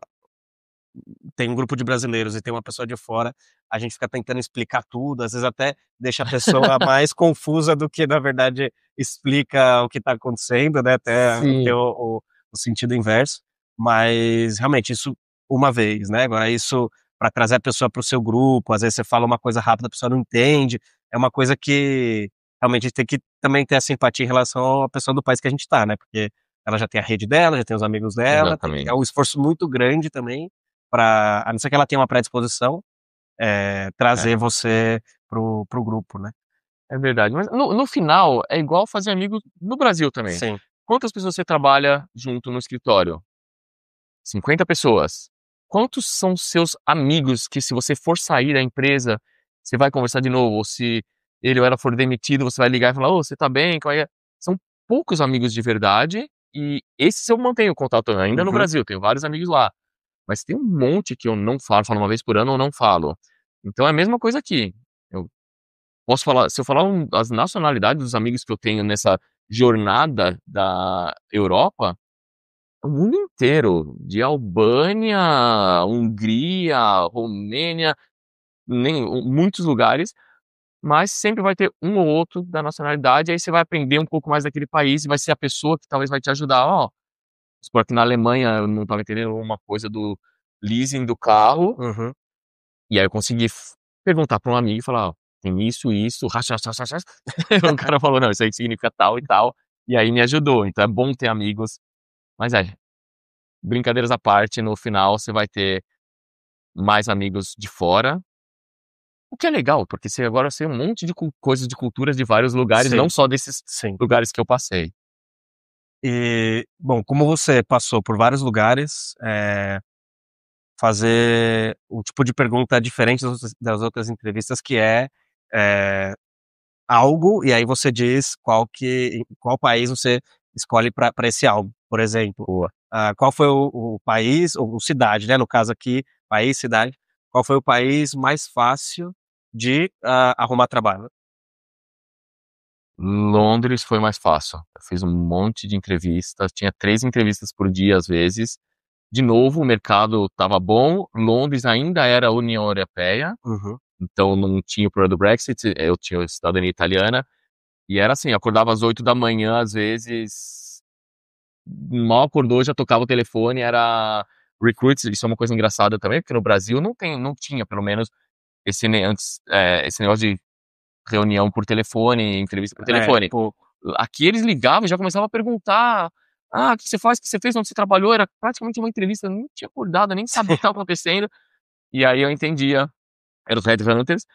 tem um grupo de brasileiros e tem uma pessoa de fora, a gente fica tentando explicar tudo, às vezes até deixa a pessoa mais confusa do que na verdade explica o que está acontecendo, né, até ter Sim, o sentido inverso, mas realmente isso uma vez, né, agora isso para trazer a pessoa para o seu grupo, às vezes você fala uma coisa rápida, a pessoa não entende, é uma coisa que realmente tem que também ter essa empatia em relação à pessoa do país que a gente está, né, porque ela já tem a rede dela, já tem os amigos dela, é exatamente. um esforço muito grande também a não ser que ela tenha uma predisposição, É, trazer você pro grupo, né. é verdade. Mas no final, é igual fazer amigos no Brasil também. Sim. Quantas pessoas você trabalha junto no escritório? 50 pessoas. Quantos são seus amigos que, se você for sair da empresa, você vai conversar de novo? Ou se ele ou ela for demitido, você vai ligar e falar: "Ô, você tá bem? Como é que é?" São poucos amigos de verdade, e esses eu mantenho contato ainda no Uhum. Brasil, tenho vários amigos lá. Mas tem um monte que eu não falo uma vez por ano ou não falo. Então é a mesma coisa aqui. Eu posso falar, se eu falar as nacionalidades dos amigos que eu tenho nessa jornada da Europa, o mundo inteiro, de Albânia, Hungria, Romênia, muitos lugares, mas sempre vai ter um ou outro da nacionalidade, aí você vai aprender um pouco mais daquele país e vai ser a pessoa que talvez vai te ajudar. Ó, supor que na Alemanha eu não estava entendendo uma coisa do leasing do carro, Uhum. e aí eu consegui perguntar para um amigo e falar: "Ó, tem isso, racha, racha, racha, racha." O cara falou: "Não, isso aí significa tal e tal", e aí me ajudou. Então é bom ter amigos, mas brincadeiras à parte, no final você vai ter mais amigos de fora, O que é legal, porque você agora sei um monte de coisas de culturas de vários lugares, não Sim, só desses sim. lugares que eu passei. E, bom, como você passou por vários lugares, fazer um tipo de pergunta diferente das outras entrevistas, que é, algo, e aí você diz qual país você escolhe para esse algo. Por exemplo, Boa. qual foi o país ou cidade, né, no caso aqui, país, cidade, qual foi o país mais fácil de, arrumar trabalho? Londres foi mais fácil. Eu fiz um monte de entrevistas, tinha 3 entrevistas por dia às vezes. De novo, o mercado estava bom, Londres ainda era a União Europeia, Uhum. então não tinha o problema do Brexit, eu tinha cidadania italiana, e era assim, acordava às 8 da manhã, às vezes, mal acordou, já tocava o telefone, era recruits, isso é uma coisa engraçada também, porque no Brasil não tinha, pelo menos, esse negócio de reunião por telefone, entrevista por É, telefone. pouco. Aqui eles ligavam e já começavam a perguntar: "Ah, o que você faz? O que você fez? Onde você trabalhou?" Era praticamente uma entrevista, eu nem tinha acordado, nem sabia o que estava acontecendo. E aí eu entendia, eram os headhunters.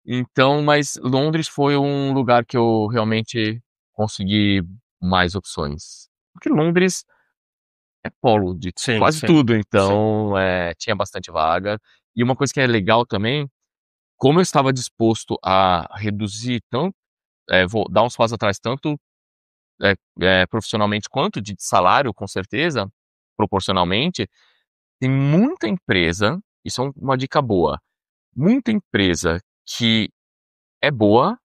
Então, mas Londres foi um lugar que eu realmente consegui mais opções. Porque Londres é polo de Sim, quase sim, tudo, sim. então, tinha bastante vaga. E uma coisa que é legal também, como eu estava disposto a reduzir tanto, vou dar uns passos atrás, tanto profissionalmente quanto de salário, com certeza, proporcionalmente, tem muita empresa, isso é uma dica boa, muita empresa que é boa,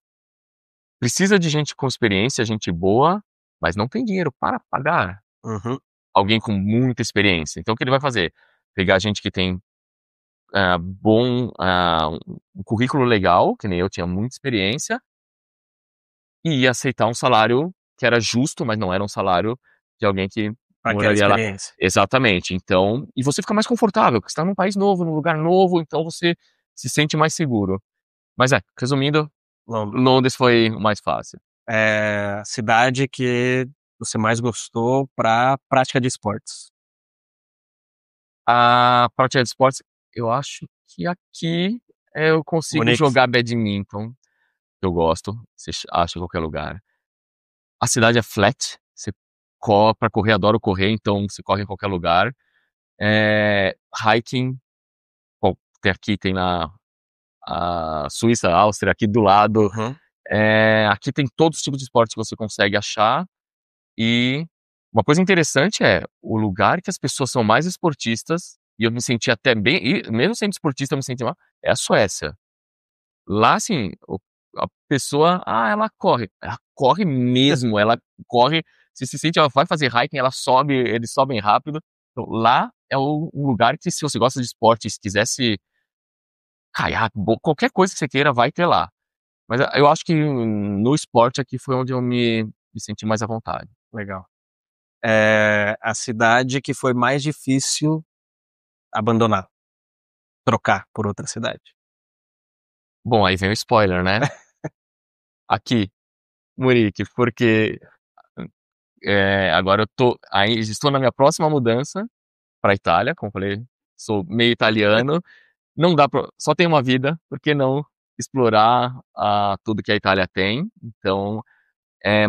precisa de gente com experiência, gente boa, mas não tem dinheiro para pagar Uhum. alguém com muita experiência. Então o que ele vai fazer? Pegar gente que tem um currículo legal, que nem eu tinha muita experiência, e ia aceitar um salário que era justo, mas não era um salário de alguém que Pra aquela moraria lá. experiência. Exatamente. Então, e você fica mais confortável, porque você está num país novo, num lugar novo, então você se sente mais seguro. Mas resumindo, Londres. Londres foi o mais fácil. Cidade que você mais gostou pra prática de esportes? A parte de esportes, eu acho que aqui eu consigo Munique? jogar badminton, que eu gosto, você acha em qualquer lugar. A cidade é flat, você para correr, adoro correr, então você corre em qualquer lugar. Hiking, bom, tem na a Suíça, a Áustria, aqui do lado. Uhum. Aqui tem todos os tipos de esporte que você consegue achar. E uma coisa interessante é o lugar que as pessoas são mais esportistas, e eu me senti até bem, e mesmo sendo esportista, eu me senti mal, é a Suécia. Lá, assim, a pessoa, ela corre mesmo, ela corre, você se sente, ela vai fazer hiking, ela sobe, eles sobem rápido. Então, lá é um lugar que, se você gosta de esporte, se quisesse caiaque, qualquer coisa que você queira, vai ter lá. Mas eu acho que no esporte aqui foi onde eu me senti mais à vontade. Legal. A cidade que foi mais difícil abandonar, trocar por outra cidade? Bom, aí vem o spoiler, né? Aqui, Munique, porque agora estou na minha próxima mudança para Itália, como falei, sou meio italiano, não dá pra, só tem uma vida, por que não explorar tudo que a Itália tem? Então,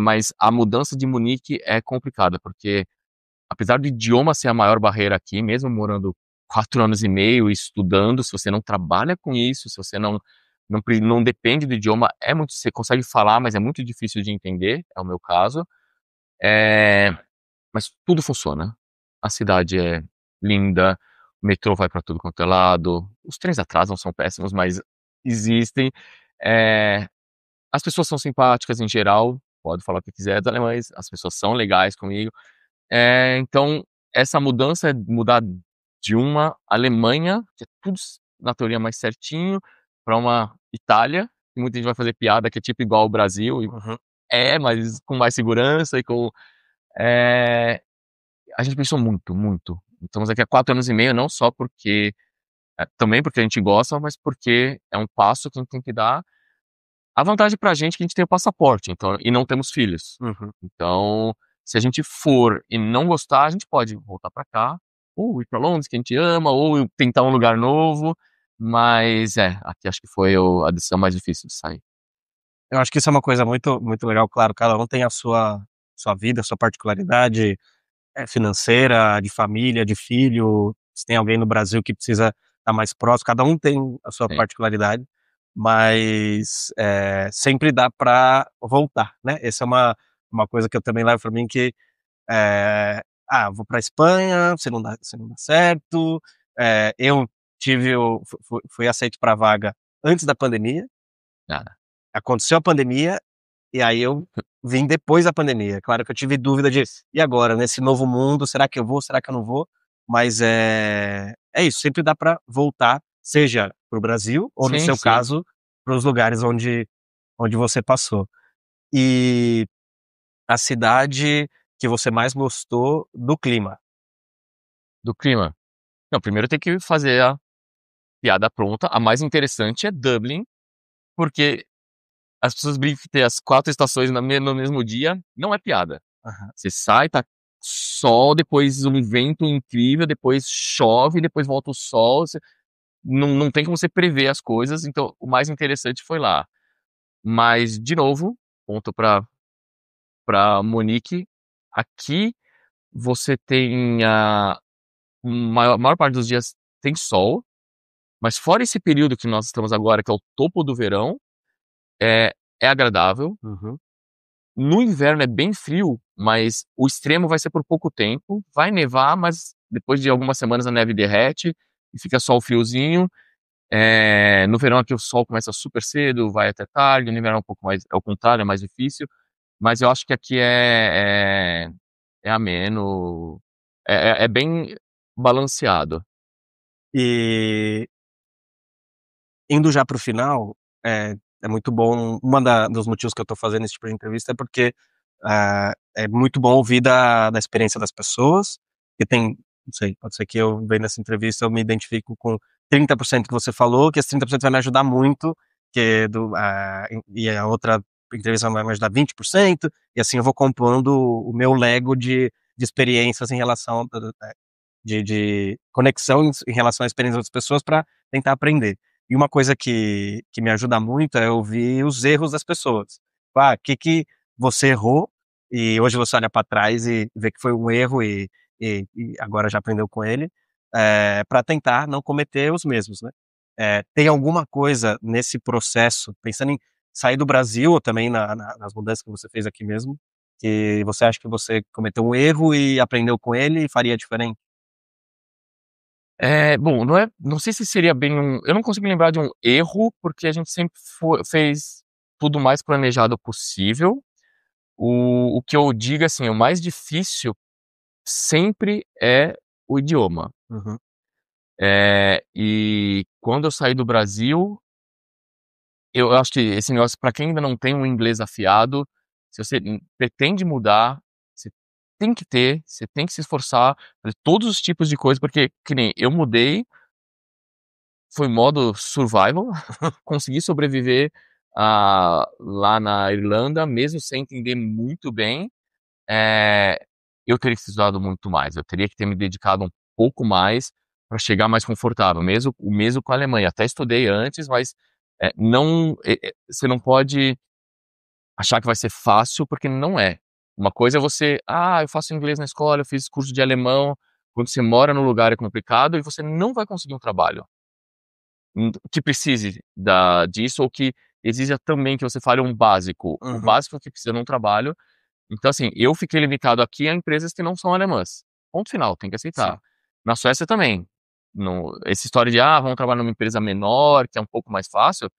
mas a mudança de Munique é complicada, porque apesar do idioma ser a maior barreira aqui, mesmo morando 4 anos e meio e estudando, se você não trabalha com isso, se você não depende do idioma, você consegue falar, mas é muito difícil de entender, é o meu caso. É, mas tudo funciona. A cidade é linda, o metrô vai para tudo quanto é lado, os trens atrasam, são péssimos, mas existem. É, as pessoas são simpáticas em geral, pode falar o que quiser dos alemães, as pessoas são legais comigo. Então, essa mudança é mudar de uma Alemanha, que é tudo na teoria mais certinho, para uma Itália, que muita gente vai fazer piada que é tipo igual ao Brasil, e Uhum. mas com mais segurança e com. eh, a gente pensou muito, muito. Estamos aqui há 4 anos e meio, não só porque. Também porque a gente gosta, mas porque é um passo que a gente tem que dar. A vantagem pra gente é que a gente tem o passaporte, então, e não temos filhos. Uhum. Então, se a gente for e não gostar, a gente pode voltar pra cá, ou ir pra Londres, que a gente ama, ou tentar um lugar novo. Mas aqui acho que foi a decisão mais difícil de sair. Eu acho que isso é uma coisa muito muito legal, claro, cada um tem a sua vida, a sua particularidade, financeira, de família, de filho, se tem alguém no Brasil que precisa estar mais próximo, cada um tem a sua Sim, particularidade, mas, sempre dá pra voltar, né. Essa é uma coisa que eu também levo pra mim que, vou pra Espanha, se não dá certo, eu tive o fui aceito pra vaga antes da pandemia, nada. aconteceu a pandemia, e aí eu vim depois da pandemia. Claro que eu tive dúvida de: "E agora, nesse novo mundo, será que eu vou, será que eu não vou?". Mas, é isso, sempre dá pra voltar, seja para o Brasil ou, no Sim, seu sim. caso, para os lugares onde você passou. E a cidade que você mais gostou do clima? Do clima. Não, primeiro tem que fazer a piada pronta. A mais interessante é Dublin, porque as pessoas brincam que ter as 4 estações no mesmo dia, não é piada. Aham. Você sai, tá sol, depois um vento incrível, depois chove, depois volta o sol, não tem como você prever as coisas, então o mais interessante foi lá. Mas, de novo, ponto pra Monique, aqui você tem a maior parte dos dias tem sol, mas fora esse período que nós estamos agora, que é o topo do verão, é agradável. Uhum. No inverno é bem frio, mas o extremo vai ser por pouco tempo. Vai nevar, mas depois de algumas semanas a neve derrete e fica só o friozinho. No verão aqui o sol começa super cedo, vai até tarde. No inverno é um pouco mais, é o contrário, é mais difícil. Mas eu acho que aqui é ameno, é bem balanceado. E indo já para o final, é muito bom dos motivos que eu tô fazendo esse tipo de entrevista é porque, é muito bom ouvir da experiência das pessoas, que tem não sei, pode ser que eu vendo essa entrevista eu me identifico com 30% que você falou, que esse 30% vai me ajudar muito, que e a outra entrevista vai me ajudar 20%, e assim eu vou compondo o meu Lego de experiências em relação de conexão em relação à experiência das pessoas para tentar aprender. E uma coisa que me ajuda muito é ouvir os erros das pessoas. Que você errou e hoje você olha para trás e vê que foi um erro e agora já aprendeu com ele, pra tentar não cometer os mesmos, né. Tem alguma coisa nesse processo, pensando em sair do Brasil ou também nas mudanças que você fez aqui mesmo, que você acha que você cometeu um erro e aprendeu com ele e faria diferente? Bom, não sei se seria bem eu não consigo lembrar de um erro, porque a gente sempre fez tudo o mais planejado possível. O que eu digo, assim, o mais difícil sempre é o idioma. Uhum, E quando eu saí do Brasil, eu acho que esse negócio pra quem ainda não tem um inglês afiado, se você pretende mudar, você você tem que se esforçar, fazer todos os tipos de coisa, porque que nem eu mudei, foi modo survival, consegui sobreviver, lá na Irlanda, mesmo sem entender muito bem. Eh, eu teria que ter estudado muito mais, eu teria que ter me dedicado um pouco mais para chegar mais confortável, mesmo com a Alemanha. Até estudei antes, mas, não você não pode achar que vai ser fácil, porque não é. Uma coisa é você: "Ah, eu faço inglês na escola, eu fiz curso de alemão", quando você mora num lugar é complicado e você não vai conseguir um trabalho, que precise disso ou que exija também que você fale um básico. O uhum, básico que precisa num trabalho. Então, assim, eu fiquei limitado aqui a empresas que não são alemãs. Ponto final, tem que aceitar. sim. Na Suécia também. Essa história de, vamos trabalhar numa empresa menor, que é um pouco mais fácil,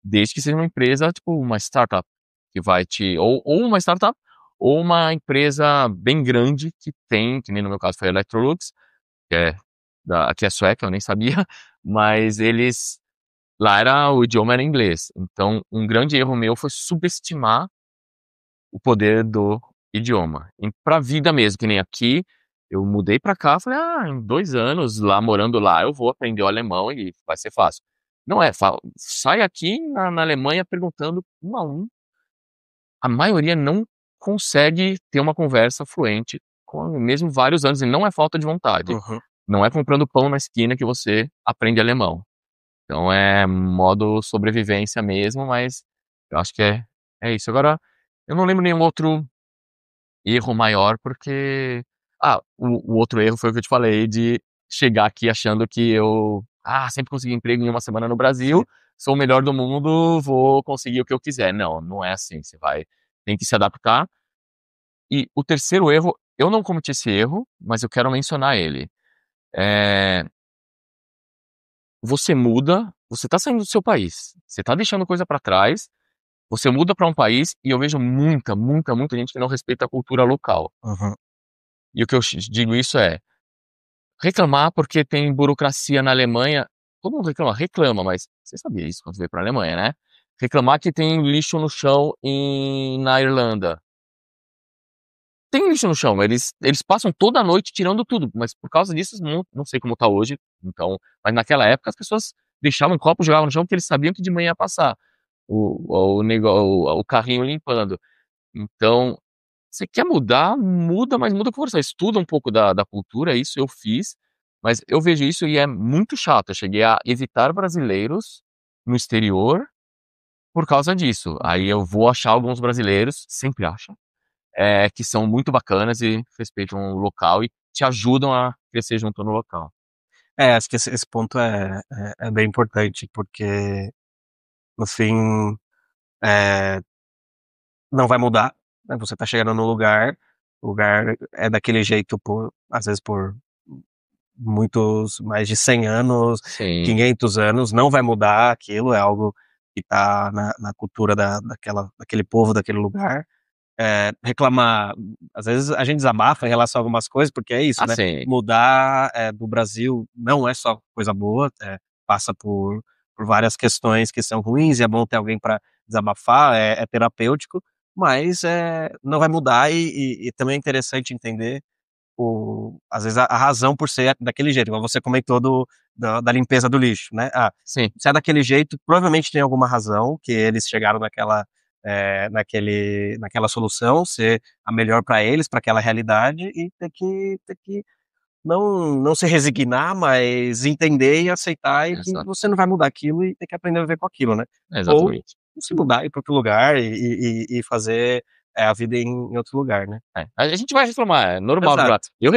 desde que seja uma empresa, tipo, uma startup, que vai te. Ou uma startup, ou uma empresa bem grande que tem, que nem no meu caso foi a Electrolux, que que é sueca, eu nem sabia, mas eles. O idioma era inglês. Então, um grande erro meu foi subestimar o poder do idioma. E pra vida mesmo, que nem aqui, eu mudei pra cá, falei: em 2 anos lá, morando lá, eu vou aprender o alemão e vai ser fácil. Não é fa sai aqui na Alemanha perguntando um a um, a maioria não consegue ter uma conversa fluente com mesmo vários anos, e não é falta de vontade, Uhum. não é comprando pão na esquina que você aprende alemão. Então é modo sobrevivência mesmo, mas eu acho que é isso. Agora, eu não lembro nenhum outro erro maior, porque o outro erro foi o que eu te falei, de chegar aqui achando que eu sempre consegui emprego em uma semana no Brasil, sou o melhor do mundo, vou conseguir o que eu quiser. Não, não é assim. Você tem que se adaptar. E o terceiro erro, eu não cometi esse erro, mas eu quero mencionar ele. É, você muda, você tá saindo do seu país, você tá deixando coisa pra trás, você muda pra um país e eu vejo muita, muita, muita gente que não respeita a cultura local. Uhum. E o que eu digo isso é reclamar porque tem burocracia na Alemanha. Todo mundo reclama, reclama, mas você sabia isso quando veio pra Alemanha, né? Reclamar que tem lixo no chão na Irlanda. Tem lixo no chão, eles passam toda a noite tirando tudo, mas por causa disso, não sei como tá hoje, então, mas naquela época as pessoas deixavam copo, jogavam no chão porque eles sabiam que de manhã ia passar o carrinho limpando. Então, você quer mudar, muda, mas muda com força. Estuda um pouco da cultura, isso eu fiz, mas eu vejo isso e é muito chato. Eu cheguei a evitar brasileiros no exterior por causa disso. Aí eu vou achar alguns brasileiros, sempre acho, que são muito bacanas e respeitam o local e te ajudam a crescer junto no local. Acho que esse ponto é bem importante, porque no fim, eh, não vai mudar, né, você tá chegando no lugar, o lugar é daquele jeito às vezes por muitos mais de 100 anos, Sim. 500 anos, não vai mudar aquilo, é algo que tá na cultura daquele povo, daquele lugar. Reclamar, às vezes a gente desabafa em relação a algumas coisas, porque é isso, né, Assim, mudar, do Brasil não é só coisa boa, passa por várias questões que são ruins, e é bom ter alguém para desabafar, é terapêutico, mas, não vai mudar e também é interessante entender às vezes a razão por ser daquele jeito, igual você comentou da limpeza do lixo, né. sim, Se é daquele jeito, provavelmente tem alguma razão que eles chegaram naquela solução, ser a melhor para eles, para aquela realidade, e ter que não se resignar, mas entender e aceitar, e que exa você não vai mudar aquilo e ter que aprender a viver com aquilo, né. Ou exatamente. se mudar, ir para outro lugar e fazer, a vida em outro lugar, né. A gente vai reclamar, é normal reclamar. Exato, Eu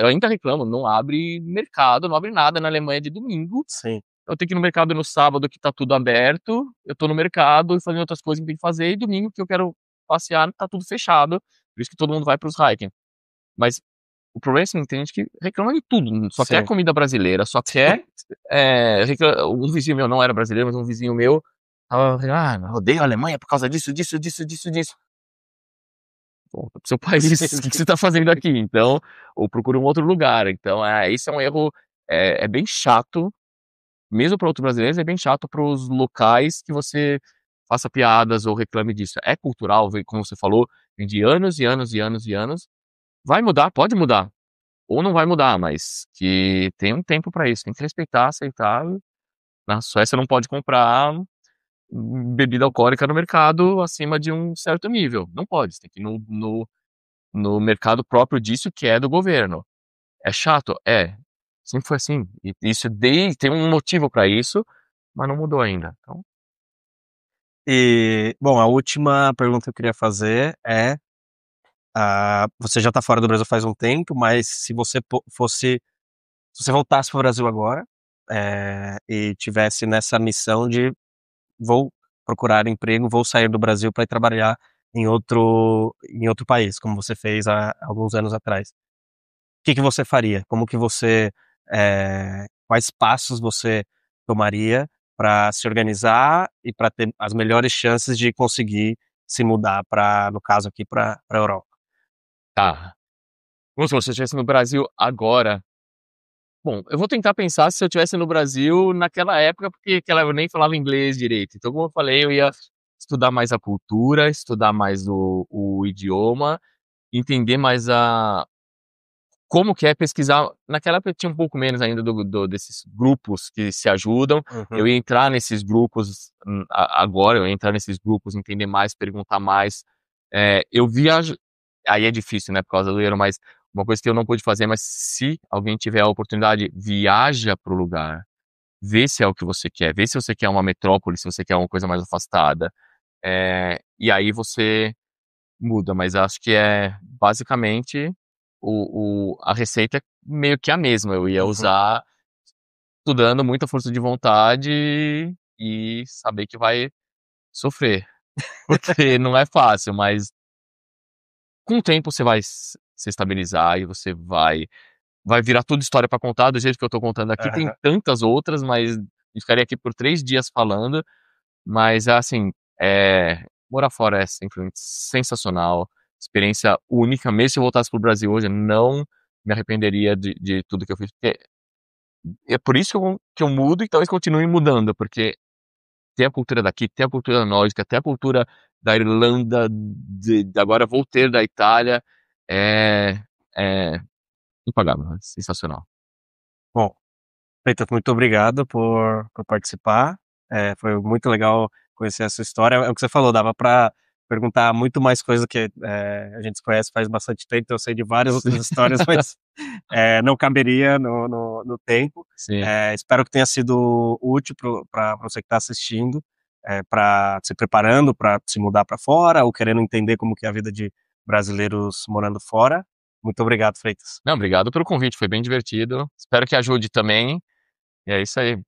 ainda reclamo, não abre mercado, não abre nada na Alemanha de domingo. sim. Eu tenho que ir no mercado no sábado que tá tudo aberto, eu tô no mercado e fazendo outras coisas que tem que fazer, e domingo que eu quero passear, tá tudo fechado, por isso que todo mundo vai para os hiking. Mas o problema é assim, tem gente que reclama de tudo, só quer Sim. comida brasileira, só quer, um vizinho meu, não era brasileiro, mas um vizinho meu, eu odeio a Alemanha por causa disso, disso, disso, disso, disso. Volta para o seu país, o que que você tá fazendo aqui? Então, ou procura um outro lugar. Então, isso é um erro, é bem chato, mesmo para outros brasileiros, é bem chato para os locais que você faça piadas ou reclame disso. É cultural, vem como você falou, vem de anos e anos e anos e anos. Vai mudar, pode mudar, ou não vai mudar, mas que tem um tempo para isso, tem que respeitar, aceitar. Na Suécia não pode comprar bebida alcoólica no mercado acima de um certo nível, não pode, você tem que ir no mercado próprio disso, que é do governo. É chato? É. Sempre foi assim. E isso tem um motivo para isso, mas não mudou ainda. Então, E, bom, a última pergunta que eu queria fazer é, você já está fora do Brasil faz um tempo, mas se você voltasse para o Brasil agora, e tivesse nessa missão de vou procurar emprego, vou sair do Brasil para ir trabalhar em outro país, como você fez há alguns anos atrás. O que que você faria? Como que você, quais passos você tomaria para se organizar e para ter as melhores chances de conseguir se mudar para, no caso aqui, para Europa? tá. Vamos supor, se eu estivesse no Brasil agora. Bom, eu vou tentar pensar se eu estivesse no Brasil naquela época, porque eu nem falava inglês direito. Então, como eu falei, eu ia estudar mais a cultura, estudar mais o idioma, entender mais como que é pesquisar. Naquela época tinha um pouco menos ainda desses grupos que se ajudam. Uhum. Eu ia entrar nesses grupos, agora, eu ia entrar nesses grupos, entender mais, perguntar mais. Eu viajo. Aí é difícil, né, por causa do euro, mas uma coisa que eu não pude fazer, mas se alguém tiver a oportunidade, viaja para o lugar. vê se é o que você quer, vê se você quer uma metrópole, se você quer uma coisa mais afastada. E aí você muda, mas acho que é basicamente a receita é meio que a mesma. Eu ia Uhum. usar estudando, muita força de vontade e saber que vai sofrer, porque não é fácil, mas com o tempo você vai se estabilizar e você vai virar tudo história pra contar do jeito que eu tô contando aqui. Tem Aham. tantas outras, mas eu ficaria aqui por 3 dias falando, mas assim, morar fora é simplesmente sensacional, experiência única. Mesmo se eu voltasse para o Brasil hoje, eu não me arrependeria de tudo que eu fiz, porque é por isso que eu mudo e talvez continue mudando, porque tem a cultura daqui, tem a cultura nórdica, tem a cultura da Irlanda, agora vou ter da Itália, é, é impagável, é sensacional. Bom, Freitas, muito obrigado por participar. Foi muito legal conhecer essa história. É o que você falou, dava para perguntar muito mais coisa que a gente se conhece faz bastante tempo, então eu sei de várias Sim, outras histórias, mas não caberia no tempo. sim. Espero que tenha sido útil para você que está assistindo, para se preparando para se mudar para fora ou querendo entender como que é a vida de brasileiros morando fora. Muito obrigado, Freitas. Não, obrigado pelo convite, foi bem divertido. Espero que ajude também. E é isso aí.